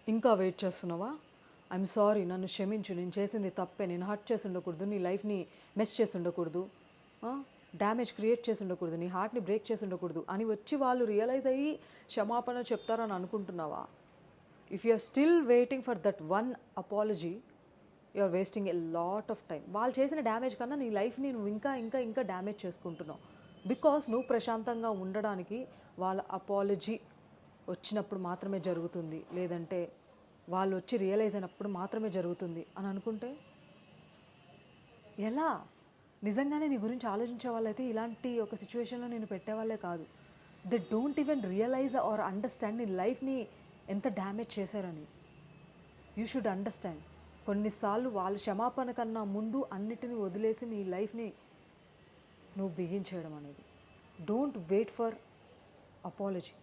ఇంకా వెయిట్ చేస్తున్నావా? I'm sorry, నన్ను క్షమించు, నేను చేసింది తప్పే, నేను హర్ట్ చేసి ఉండకూడదు, నీ లైఫ్ని మెస్ చేసి ఉండకూడదు, డ్యామేజ్ క్రియేట్ చేసి ఉండకూడదు, నీ హార్ట్ని బ్రేక్ చేసి ఉండకూడదు అని వచ్చి వాళ్ళు రియలైజ్ అయ్యి క్షమాపణ చెప్తారని అనుకుంటున్నావా? If you are still waiting for that one apology, you are wasting a lot of time. వాళ్ళు చేసిన డ్యామేజ్ కన్నా నీ లైఫ్ని నువ్వు ఇంకా ఇంకా ఇంకా డ్యామేజ్ చేసుకుంటున్నావు. బికాస్ నువ్వు ప్రశాంతంగా ఉండడానికి వాళ్ళ అపాలజీ వచ్చినప్పుడు మాత్రమే జరుగుతుంది, లేదంటే వాళ్ళు వచ్చి రియలైజ్ అయినప్పుడు మాత్రమే జరుగుతుంది అని అనుకుంటే ఎలా? నిజంగానే నీ గురించి ఆలోచించే వాళ్ళైతే ఇలాంటి ఒక సిచ్యువేషన్లో నేను పెట్టేవాళ్ళే కాదు. They don't even realise or understand నీ లైఫ్ని ఎంత డ్యామేజ్ చేశారని. You should understand. కొన్నిసార్లు వాళ్ళ క్షమాపణ కన్నా ముందు అన్నిటిని వదిలేసి నీ లైఫ్ని నువ్వు బిగించేయడం అనేది. Don't wait for apology.